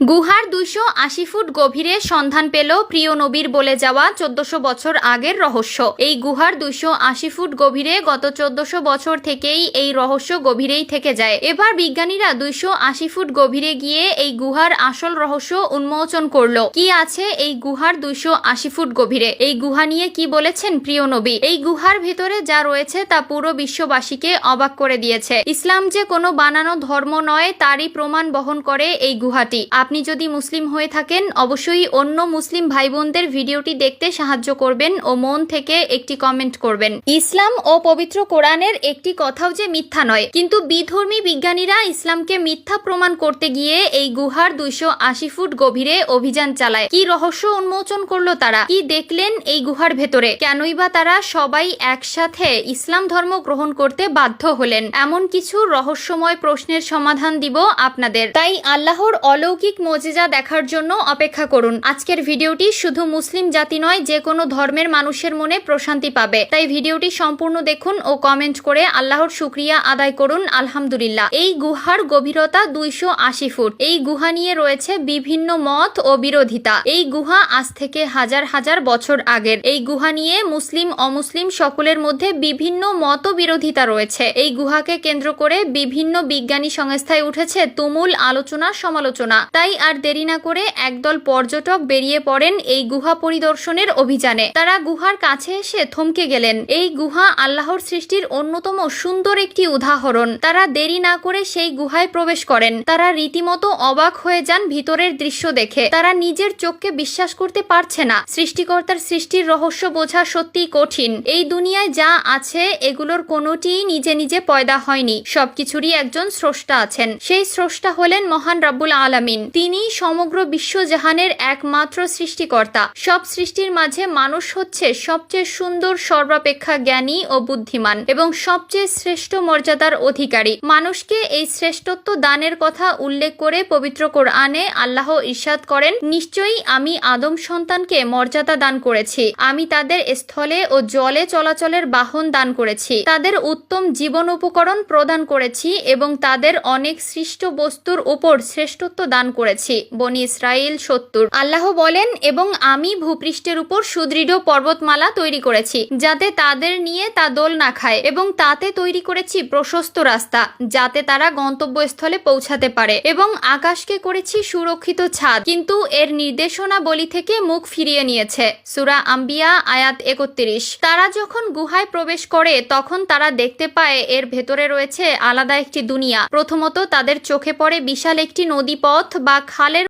গুহার 280 ফুট গভীরে সন্ধান পেল প্রিয় নবীর বলে যাওয়া 1400 বছর আগের রহস্য। এই গুহার 280 ফুট গভীরে গত 1400 বছর থেকেই এই রহস্য গভীরেই থেকে যায়। এবার বিজ্ঞানীরা 280 ফুট গভীরে গিয়ে এই গুহার আসল রহস্য উন্মোচন করলো। কি আছে এই গুহার 280 ফুট গভীরে? এই গুহা নিয়ে কি বলেছেন প্রিয় নবী? এই গুহার ভিতরে যা রয়েছে তা পুরো বিশ্ববাসীকে অবাক করে দিয়েছে। ইসলাম যে কোনো বানানো ধর্ম নয় তারই প্রমাণ বহন করে এই গুহাটি। আপনি যদি মুসলিম হয়ে থাকেন অবশ্যই অন্য মুসলিম ভাই বোনদের ভিডিওটি দেখতে সাহায্য করবেন ও মন থেকে একটি কমেন্ট করবেন। ইসলাম ও পবিত্র কোরআনের একটি কথাও যে মিথ্যা নয়, কিন্তু বিধর্মী বিজ্ঞানীরা ইসলামকে মিথ্যা প্রমাণ করতে গিয়ে এই গুহার 280 ফুট গভীরে অভিযান চালায়। কি রহস্য উন্মোচন করলো তারা? কি দেখলেন এই গুহার ভেতরে? কেনই বা তারা সবাই একসাথে ইসলাম ধর্ম গ্রহণ করতে বাধ্য হলেন? এমন কিছু রহস্যময় প্রশ্নের সমাধান দিব আপনাদের। তাই আল্লাহর অলৌকিক মুজিজা দেখার জন্য অপেক্ষা করুন। আজকের ভিডিওটি শুধু মুসলিম জাতি নয়, যে কোনো ধর্মের মানুষের মনে প্রশান্তি পাবে। তাই ভিডিওটি সম্পূর্ণ দেখুন ও কমেন্ট করে আল্লাহর শুকরিয়া আদায় করুন আলহামদুলিল্লাহ। এই গুহার গভীরতা 280 ফুট। এই গুহা নিয়ে রয়েছে বিভিন্ন মত ও বিরোধিতা। এই গুহা আজ থেকে হাজার হাজার বছর আগের। এই গুহা নিয়ে মুসলিম অমুসলিম সকলের মধ্যে বিভিন্ন মত বিরোধিতা রয়েছে। এই গুহাকে কেন্দ্র করে বিভিন্ন বিজ্ঞানী সংস্থায় উঠেছে তুমুল আলোচনা সমালোচনা। তাই আর দেরি না করে একদল পর্যটক বেরিয়ে পড়েন এই গুহা পরিদর্শনের অভিযানে। তারা গুহার কাছে এসে থমকে গেলেন। এই গুহা আল্লাহর সৃষ্টির অন্যতম সুন্দর একটি উদাহরণ। তারা দেরি না করে সেই গুহায় প্রবেশ করেন। তারা রীতিমতো অবাক হয়ে যান ভিতরের দৃশ্য দেখে। তারা নিজের চোখকে বিশ্বাস করতে পারছে না। সৃষ্টিকর্তার সৃষ্টির রহস্য বোঝা সত্যিই কঠিন। এই দুনিয়ায় যা আছে এগুলোর কোনোটিই নিজে নিজে পয়দা হয়নি। সবকিছুরই একজন স্রষ্টা আছেন। সেই স্রষ্টা হলেন মহান রাব্বুল আলামিন। তিনি সমগ্র বিশ্বজাহানের একমাত্র সৃষ্টিকর্তা। সব সৃষ্টির মাঝে মানুষ হচ্ছে সবচেয়ে সুন্দর, সর্বাপেক্ষা জ্ঞানী ও বুদ্ধিমান এবং সবচেয়ে শ্রেষ্ঠ মর্যাদার অধিকারী। মানুষকে এই শ্রেষ্ঠত্ব দানের কথা উল্লেখ করে পবিত্র কোরআনে আল্লাহ ইরশাদ করেন, নিশ্চয়ই আমি আদম সন্তানকে মর্যাদা দান করেছি। আমি তাদের স্থলে ও জলে চলাচলের বাহন দান করেছি। তাদের উত্তম জীবন উপকরণ প্রদান করেছি এবং তাদের অনেক সৃষ্ট বস্তুর উপর শ্রেষ্ঠত্ব দান করেছি। বনি ইসরাইল 70। আল্লাহ বলেন, এবং আমি ভূপৃষ্ঠের উপর সুদৃঢ় পর্বতমালা তৈরি করেছি যাতে তাদের নিয়ে তা দোল না খায়, এবং তাতে তৈরি করেছি প্রশস্ত রাস্তা যাতে তারা গন্তব্যস্থলে পৌঁছাতে পারে, এবং আকাশকে করেছি সুরক্ষিত ছাদ, কিন্তু এর নির্দেশনাবলী থেকে মুখ ফিরিয়ে নিয়েছে। সূরা আম্বিয়া আয়াত 31। তারা যখন গুহায় প্রবেশ করে তখন তারা দেখতে পায় এর ভেতরে রয়েছে আলাদা একটি দুনিয়া। প্রথমত তাদের চোখে পড়ে বিশাল একটি নদীপথ বা খালের